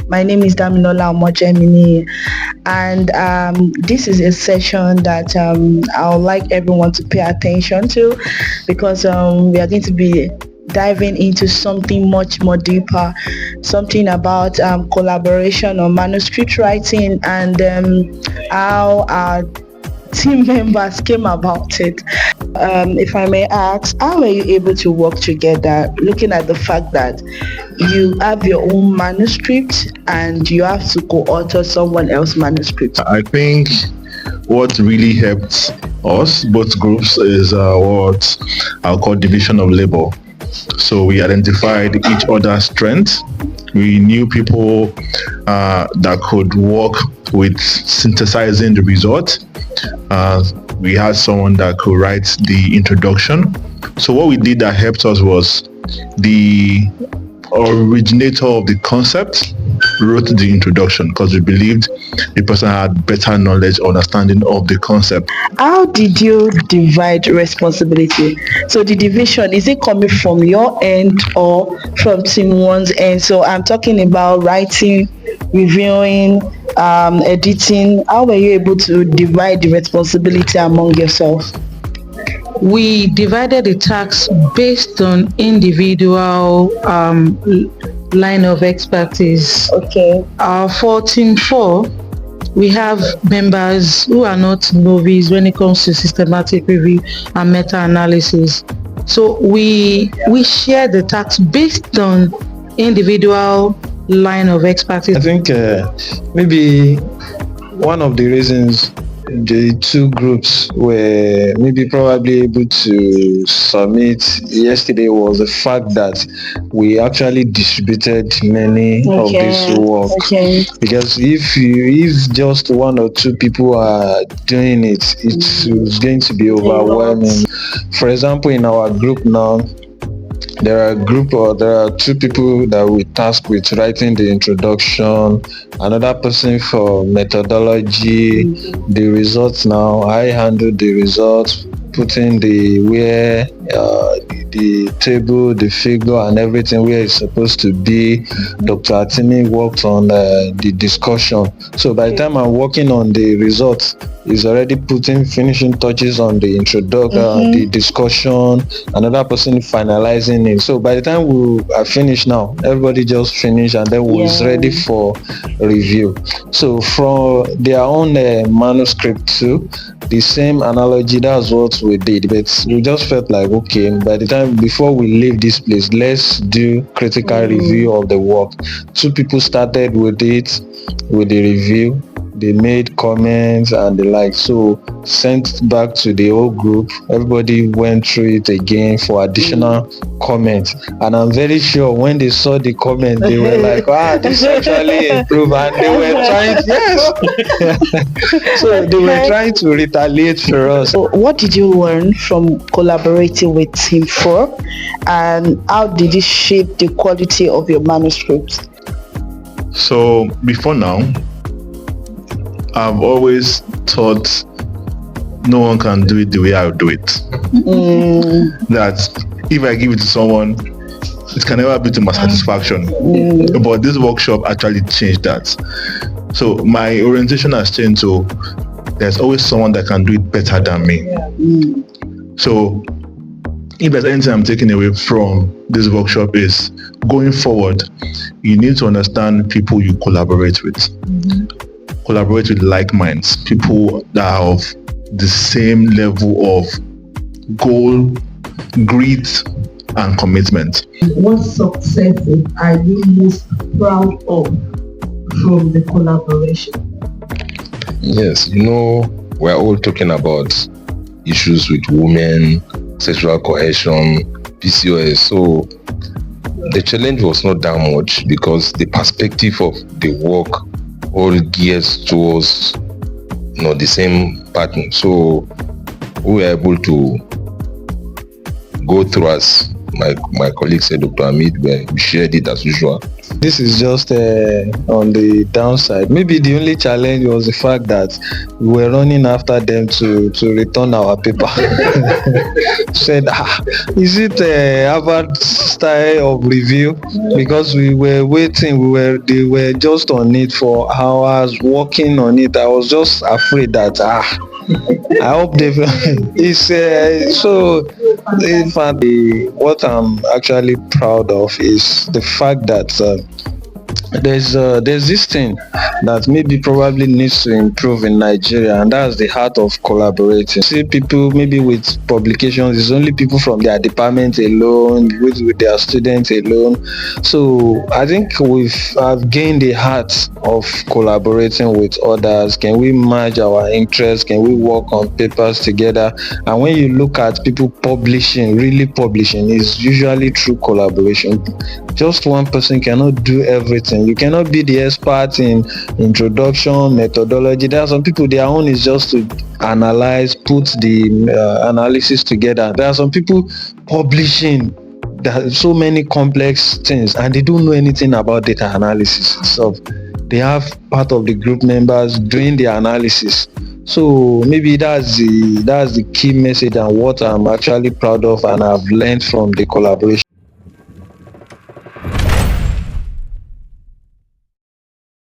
My name is Damilola Omojemini, and this is a session that I would like everyone to pay attention to because we are going to be diving into something much more deeper, something about collaboration or manuscript writing and how our team members came about it. If I may ask, how were you able to work together, looking at the fact that you have your own manuscript and you have to co-author someone else's manuscript? I think what really helped us, both groups, is what I'll call division of labor. So we identified each other's strengths. We knew people that could work with synthesizing the result. We had someone that could write the introduction. So what we did that helped us was the originator of the concept wrote the introduction because we believed the person had better knowledge, understanding of the concept. How did you divide responsibility? So the division, is it coming from your end or from team one's end? So I'm talking about writing, reviewing, editing. How were you able to divide the responsibility among yourself? We divided the tasks based on individual line of expertise. Okay. For Team 4, we have members who are not novice when it comes to systematic review and meta-analysis. So we share the tasks based on individual line of expertise. I think maybe one of the reasons the two groups were maybe probably able to submit yesterday was the fact that we actually distributed many of this work. Okay. Because if just one or two people are doing it, it's going to be overwhelming. For example, in our group now, there are two people that we task with writing the introduction, another person for methodology, the results. Now I handle the results, putting the table, the figure and everything where it's supposed to be. Dr. Atimi worked on the discussion. So by the time I'm working on the results, he's already putting finishing touches on the introduction, the discussion, another person finalizing it. So by the time we are finished now, everybody just finished and then was ready for review. So from their own manuscript too, the same analogy, that's what we did. But we just felt like, okay, by the time before we leave this place, let's do critical review of the work. Two people started with it, with the review. They made comments and the like, so sent back to the whole group. Everybody went through it again for additional comments, and I'm very sure when they saw the comment, they were like, this actually improved, and they were trying so they were trying to retaliate for us. So what did you learn from collaborating with Team 4, and how did it shape the quality of your manuscript? So before now, I've always thought no one can do it the way I would do it. That if I give it to someone, it can never be to my satisfaction. But this workshop actually changed that. So my orientation has changed to there's always someone that can do it better than me. So if there's anything I'm taking away from this workshop is going forward, you need to understand people you collaborate with. Collaborate with like minds, people that are of the same level of goal, grit, and commitment. What successes are you most proud of from the collaboration? Yes, we're all talking about issues with women, sexual coercion, PCOS. So the challenge was not that much because the perspective of the work all gears towards the same pattern. So we were able to go through, as my colleague said, Dr. Amit, where we shared it as usual. This is just on the downside. Maybe the only challenge was the fact that we were running after them to return our paper. Said, is it Harvard style of review? Because we were waiting, they were just on it for hours, working on it. I was just afraid that I hope they. It's so. In fact, what I'm actually proud of is the fact that there's this thing that maybe probably needs to improve in Nigeria, and that's the heart of collaborating. See people maybe with publications, it's only people from their department alone, with their students alone. So I think I've gained the heart of collaborating with others. Can we merge our interests? Can we work on papers together? And when you look at people publishing, really publishing, is usually through collaboration. Just one person cannot do everything. You cannot be the expert in introduction, methodology. There are some people, their own is just to analyze, put the analysis together. There are some people publishing. There are so many complex things and they don't know anything about data analysis itself. They have part of the group members doing the analysis. So maybe that's the key message and what I'm actually proud of and I've learned from the collaboration.